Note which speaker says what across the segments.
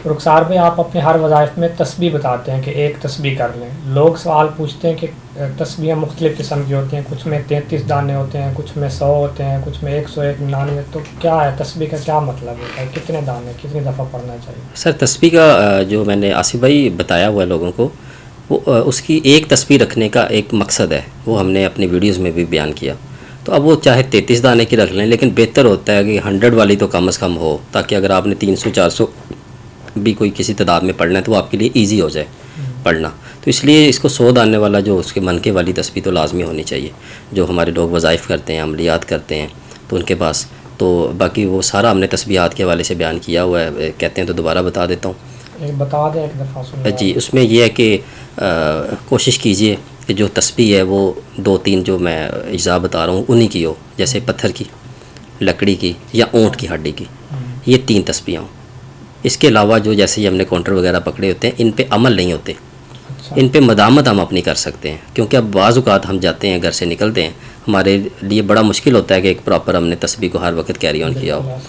Speaker 1: रुखसार भाई, आप अपने हर वज़ाइफ में तस्बीह बताते हैं कि एक तस्बीह कर लें। लोग सवाल पूछते हैं कि तस्बीहें मुख्तलिफ़ किस्म की होती हैं, कुछ में 33 दाने होते हैं, कुछ में 100 होते हैं, कुछ में 101, 99। तो क्या है तस्बीह का, क्या मतलब होता है, कितने दाने, कितनी दफ़ा पढ़ना चाहिए?
Speaker 2: सर तस्बीह का जो मैंने आसिफ भाई बताया हुआ है लोगों को, वो उसकी एक तस्बीह रखने का एक मकसद है, वो हमने अपनी वीडियोज़ में भी बयान किया। तो अब वो चाहे 33 दाने की रख लें, लेकिन बेहतर होता है कि 100 वाली तो कम से कम हो, ताकि अगर आपने 300-400 भी कोई किसी तादाद में पढ़ना है तो वो आपके लिए ईजी हो जाए पढ़ना। तो इसलिए इसको 100 दाने वाला जो उसके मनके वाली तस्बीह तो लाजमी होनी चाहिए, जो हमारे लोग वज़ाइफ़ करते हैं, अमलियात करते हैं तो उनके पास। तो बाकी वो सारा हमने तस्बीहात के हवाले से बयान किया हुआ है, कहते हैं तो दोबारा बता देता हूँ।
Speaker 1: बता दें एक दफ़ा सुन।
Speaker 2: जी, उसमें यह है कि कोशिश कीजिए कि जो तस्बीह है वो 2-3 जो मैं अज्जा बता रहा हूँ उन्हीं की हो, जैसे पत्थर की, लकड़ी की या ऊँट की हड्डी की, ये 3 तस्बीहें हों। इसके अलावा जो जैसे ही हमने काउंटर वगैरह पकड़े होते हैं, इन पे अमल नहीं होते, इन पे मदामत हम अपनी कर सकते हैं। क्योंकि अब बाज़ औक़ात हम जाते हैं, घर से निकलते हैं, हमारे लिए बड़ा मुश्किल होता है कि एक प्रॉपर हमने तस्बीह को हर वक्त कैरी ऑन किया हो,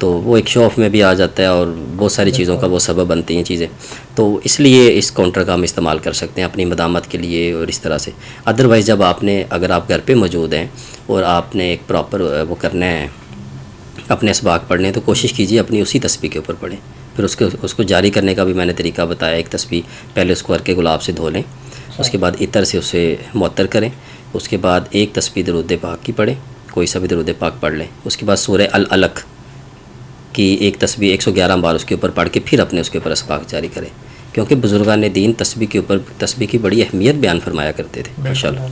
Speaker 2: तो वो एक शो ऑफ में भी आ जाता है और बहुत सारी चीज़ों का वो सबब बनती हैं चीज़ें। तो इसलिए इस काउंटर का हम इस्तेमाल कर सकते हैं अपनी मदामत के लिए और इस तरह से। अदरवाइज़ जब आपने, अगर आप घर पे मौजूद हैं और आपने एक प्रॉपर वो करना है, अपने असबाक पढ़ने, तो कोशिश कीजिए अपनी उसी तस्बीह के ऊपर पढ़ें। फिर उसको जारी करने का भी मैंने तरीका बताया। एक तस्बीह पहले उसको अर्के गुलाब से धो लें, उसके बाद इतर से उसे मुअत्तर करें, उसके बाद एक तस्बीह दरूद पाक की पढ़ें, कोई सा भी दरूद पाक पढ़ लें। उसके बाद सूरह अल अलक की एक तस्बीह 111 बार उसके ऊपर पढ़ के फिर अपने उसके ऊपर असबाक जारी करें, क्योंकि बुजुर्गान दीन तस्बीह के ऊपर तस्बीह की बड़ी अहमियत बयान फरमाया करते थे माशाअल्लाह।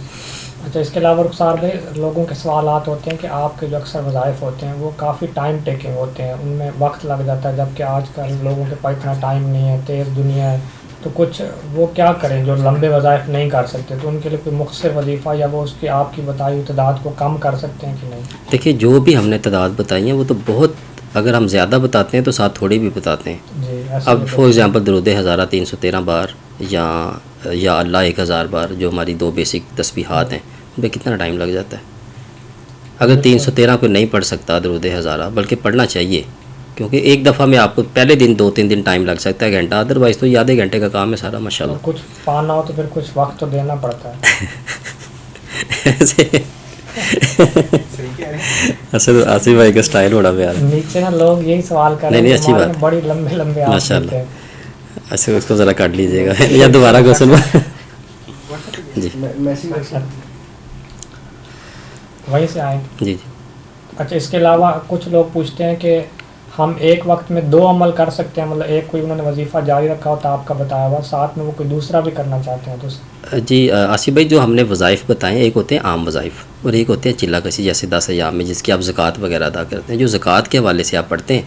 Speaker 1: अच्छा, इसके अलावा रुखसार भाई, लोगों के सवालात होते हैं कि आपके जो अक्सर वज़ाइफ होते हैं वो काफ़ी टाइम टेकिंग होते हैं, उनमें वक्त लग जाता है, जबकि आजकल लोगों के पास इतना टाइम नहीं है, तेज़ दुनिया है। तो कुछ वो क्या करें जो लंबे वज़ाइफ नहीं कर सकते, तो उनके लिए कोई मुख्तसर वजीफ़ा या वो उसकी आपकी बताई हुई तादाद को कम कर सकते हैं कि नहीं?
Speaker 2: देखिए, जो भी हमने तादाद बताई हैं वो तो बहुत, अगर हम ज़्यादा बताते हैं तो साथ थोड़ी भी बताते हैं जी। अब फॉर एग्ज़ाम्पल दरूद हज़ारा 313 बार या अल्लाह 1000 बार, जो हमारी 2 बेसिक तस्बीहात हैं, उन पर कितना टाइम लग जाता है। अगर 313 को नहीं पढ़ सकता दरूद हज़ारा, बल्कि पढ़ना चाहिए, क्योंकि एक दफ़ा में आपको पहले दिन 2-3 दिन टाइम लग सकता है, घंटा, अदरवाइज़ तो आधे घंटे का काम है सारा माशाल्लाह।
Speaker 1: तो कुछ पाना हो तो फिर कुछ वक्त तो देना पड़ता है।
Speaker 2: ऐसे असल आसिफ भाई का स्टाइल बड़ा प्यारा है।
Speaker 1: नीचे ना लोग यही सवाल कर रहे हैं,
Speaker 2: नहीं अच्छी बात,
Speaker 1: बड़ी लंबे लंबे
Speaker 2: माशाल्लाह। ऐसे उसको ज़रा काट लीजिएगा या दोबारा क्वेश्चन जी
Speaker 1: वहीं से आए
Speaker 2: जी।
Speaker 1: अच्छा, इसके अलावा कुछ लोग पूछते हैं कि हम एक वक्त में 2 अमल कर सकते हैं, मतलब एक कोई उन्होंने वजीफ़ा जारी रखा होता आपका बताया हुआ, साथ में वो कोई दूसरा भी करना चाहते हैं तो? जी
Speaker 2: आसिफ भाई, जो हमने वज़ाइफ बताएं, एक होते हैं आम वज़ाइफ और एक होते हैं चिल्ला कसी, जैसे 10 अय्याम में जिसकी आप ज़कात वगैरह अदा करते हैं। जो ज़कात के हवाले से आप पढ़ते हैं,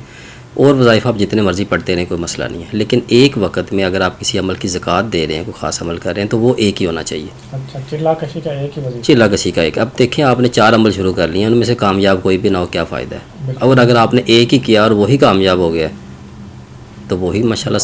Speaker 2: और वज़ाइफ आप जितने मर्ज़ी पढ़ते रहें, कोई मसला नहीं है, लेकिन एक वक्त में अगर आप किसी अमल की ज़कात दे रहे हैं, कोई ख़ास अमल कर रहे हैं, तो वो एक ही होना चाहिए।
Speaker 1: अच्छा, चिल्ला कशी का एक ही वज़ीफ़ा?
Speaker 2: चिल्ला कसी का एक। अब देखें, आपने 4 अमल शुरू कर लिए, उनमें से कामयाब कोई भी ना हो, क्या फ़ायदा है। और अगर आपने एक ही किया और वही कामयाब हो गया, तो वही माशाल्लाह